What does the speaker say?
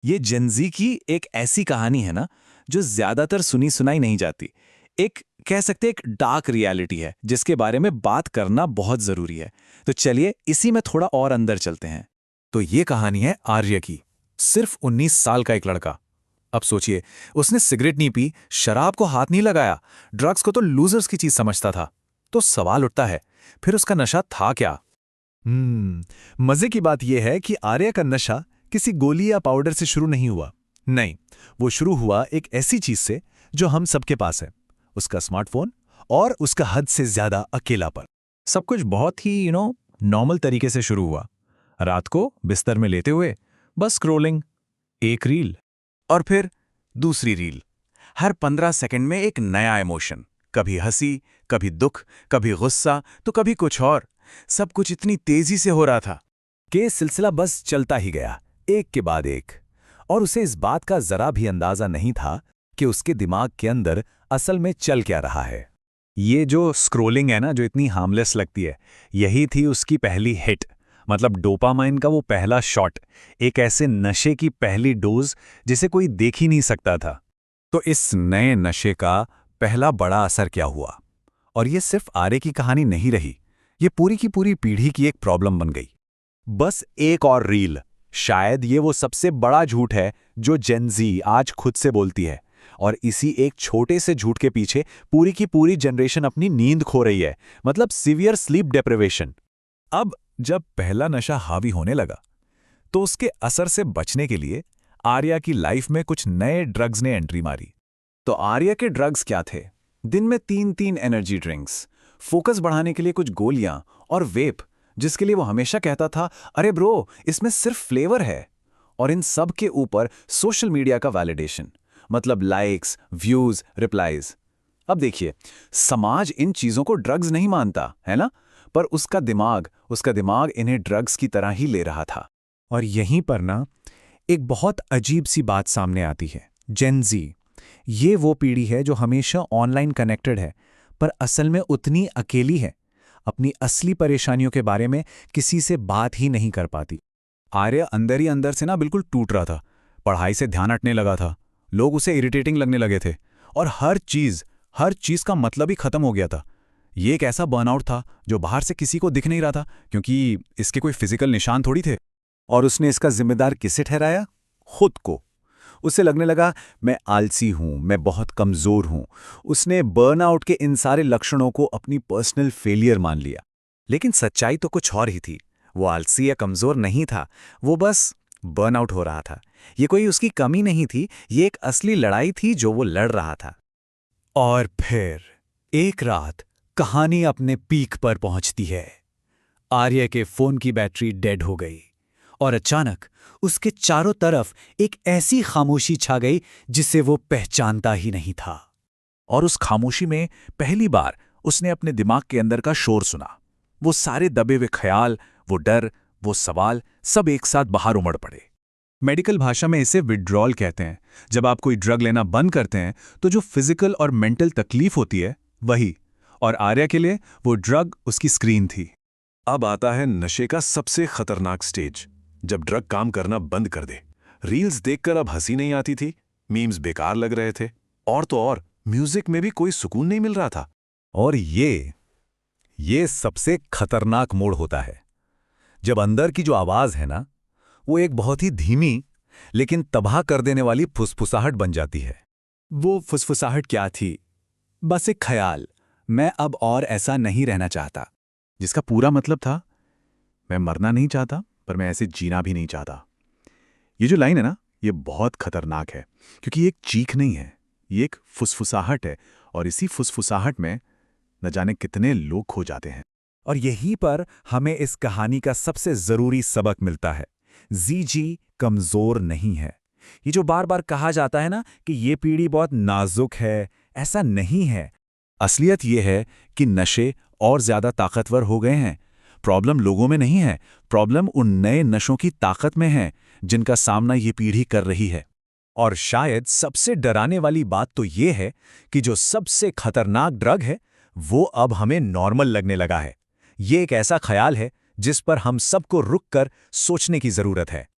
ये जेनजी की एक ऐसी कहानी है ना, जो ज्यादातर सुनी सुनाई नहीं जाती। एक कह सकते एक डार्क रियलिटी है जिसके बारे में बात करना बहुत जरूरी है। तो चलिए इसी में थोड़ा और अंदर चलते हैं। तो ये कहानी है आर्य की। सिर्फ 19 साल का एक लड़का। अब सोचिए, उसने सिगरेट नहीं पी, शराब को हाथ नहीं लगाया, ड्रग्स को तो लूजर्स की चीज समझता था। तो सवाल उठता है, फिर उसका नशा था क्या? मजे की बात यह है कि आर्य का नशा किसी गोली या पाउडर से शुरू नहीं हुआ। नहीं, वो शुरू हुआ एक ऐसी चीज से जो हम सबके पास है, उसका स्मार्टफोन और उसका हद से ज्यादा अकेलापन। सब कुछ बहुत ही नॉर्मल तरीके से शुरू हुआ। रात को बिस्तर में लेते हुए बस स्क्रोलिंग, एक रील और फिर दूसरी रील। हर 15 सेकंड में एक नया इमोशन, कभी हंसी, कभी दुख, कभी गुस्सा, तो कभी कुछ और। सब कुछ इतनी तेजी से हो रहा था कि सिलसिला बस चलता ही गया, एक के बाद एक। और उसे इस बात का जरा भी अंदाजा नहीं था कि उसके दिमाग के अंदर असल में चल क्या रहा है। ये जो स्क्रोलिंग है ना, जो इतनी हार्मलेस लगती है, यही थी उसकी पहली हिट। मतलब डोपामाइन का वो पहला शॉट, एक ऐसे नशे की पहली डोज जिसे कोई देख ही नहीं सकता था। तो इस नए नशे का पहला बड़ा असर क्या हुआ? और ये सिर्फ आर्य की कहानी नहीं रही, ये पूरी की पूरी पीढ़ी की एक प्रॉब्लम बन गई। बस एक और रील, शायद ये वो सबसे बड़ा झूठ है जो जेन-ज़ी आज खुद से बोलती है। और इसी एक छोटे से झूठ के पीछे पूरी की पूरी जनरेशन अपनी नींद खो रही है, मतलब सीवियर स्लीप डेप्रिवेशन। अब जब पहला नशा हावी होने लगा, तो उसके असर से बचने के लिए आर्या की लाइफ में कुछ नए ड्रग्स ने एंट्री मारी। तो आर्या के ड्रग्स क्या थे? दिन में 3-3 एनर्जी ड्रिंक्स, फोकस बढ़ाने के लिए कुछ गोलियां और वेप, जिसके लिए वो हमेशा कहता था, अरे ब्रो इसमें सिर्फ फ्लेवर है। और इन सब के ऊपर सोशल मीडिया का वैलिडेशन, मतलब लाइक्स, व्यूज, रिप्लाईज। अब देखिए, समाज इन चीजों को ड्रग्स नहीं मानता है ना, पर उसका दिमाग इन्हें ड्रग्स की तरह ही ले रहा था। और यहीं पर ना एक बहुत अजीब सी बात सामने आती है। जेन-ज़ी, ये वो पीढ़ी है जो हमेशा ऑनलाइन कनेक्टेड है, पर असल में उतनी अकेली है। अपनी असली परेशानियों के बारे में किसी से बात ही नहीं कर पाती। आर्य अंदर ही अंदर से ना बिल्कुल टूट रहा था। पढ़ाई से ध्यान हटने लगा था, लोग उसे इरिटेटिंग लगने लगे थे, और हर चीज का मतलब ही खत्म हो गया था। ये एक ऐसा बर्नआउट था जो बाहर से किसी को दिख नहीं रहा था, क्योंकि इसके कोई फिजिकल निशान थोड़ी थे। और उसने इसका जिम्मेदार किसे ठहराया? खुद को। उसे लगने लगा, मैं आलसी हूं, मैं बहुत कमजोर हूं। उसने बर्नआउट के इन सारे लक्षणों को अपनी पर्सनल फेलियर मान लिया। लेकिन सच्चाई तो कुछ और ही थी। वो आलसी या कमजोर नहीं था, वो बस बर्नआउट हो रहा था। ये कोई उसकी कमी नहीं थी, ये एक असली लड़ाई थी जो वो लड़ रहा था। और फिर एक रात कहानी अपने पीक पर पहुंचती है। आर्य के फोन की बैटरी डेड हो गई और अचानक उसके चारों तरफ एक ऐसी खामोशी छा गई जिसे वो पहचानता ही नहीं था। और उस खामोशी में पहली बार उसने अपने दिमाग के अंदर का शोर सुना। वो सारे दबे हुए ख्याल, वो डर, वो सवाल, सब एक साथ बाहर उमड़ पड़े। मेडिकल भाषा में इसे विड्रॉल कहते हैं। जब आप कोई ड्रग लेना बंद करते हैं तो जो फिजिकल और मेंटल तकलीफ होती है वही। और आर्या के लिए वो ड्रग उसकी स्क्रीन थी। अब आता है नशे का सबसे खतरनाक स्टेज, जब ड्रग काम करना बंद कर दे। रील्स देखकर अब हंसी नहीं आती थी, मीम्स बेकार लग रहे थे, और तो और म्यूजिक में भी कोई सुकून नहीं मिल रहा था। और ये सबसे खतरनाक मोड़ होता है, जब अंदर की जो आवाज है ना, वो एक बहुत ही धीमी लेकिन तबाह कर देने वाली फुसफुसाहट बन जाती है। वो फुसफुसाहट क्या थी? बस एक ख्याल, मैं अब और ऐसा नहीं रहना चाहता। जिसका पूरा मतलब था, मैं मरना नहीं चाहता, पर मैं ऐसे जीना भी नहीं चाहता। ये जो लाइन है ना, ये बहुत खतरनाक है, क्योंकि ये एक चीख नहीं है, ये एक फुसफुसाहट है। और इसी फुसफुसाहट में न जाने कितने लोग खो जाते हैं। और यहीं पर हमें इस कहानी का सबसे जरूरी सबक मिलता है। जी कमजोर नहीं है। ये जो बार बार कहा जाता है ना कि ये पीढ़ी बहुत नाजुक है, ऐसा नहीं है। असलियत ये है कि नशे और ज्यादा ताकतवर हो गए हैं। प्रॉब्लम लोगों में नहीं है, प्रॉब्लम उन नए नशों की ताकत में है जिनका सामना ये पीढ़ी कर रही है। और शायद सबसे डराने वाली बात तो ये है कि जो सबसे खतरनाक ड्रग है, वो अब हमें नॉर्मल लगने लगा है। ये एक ऐसा ख्याल है जिस पर हम सबको रुक कर सोचने की जरूरत है।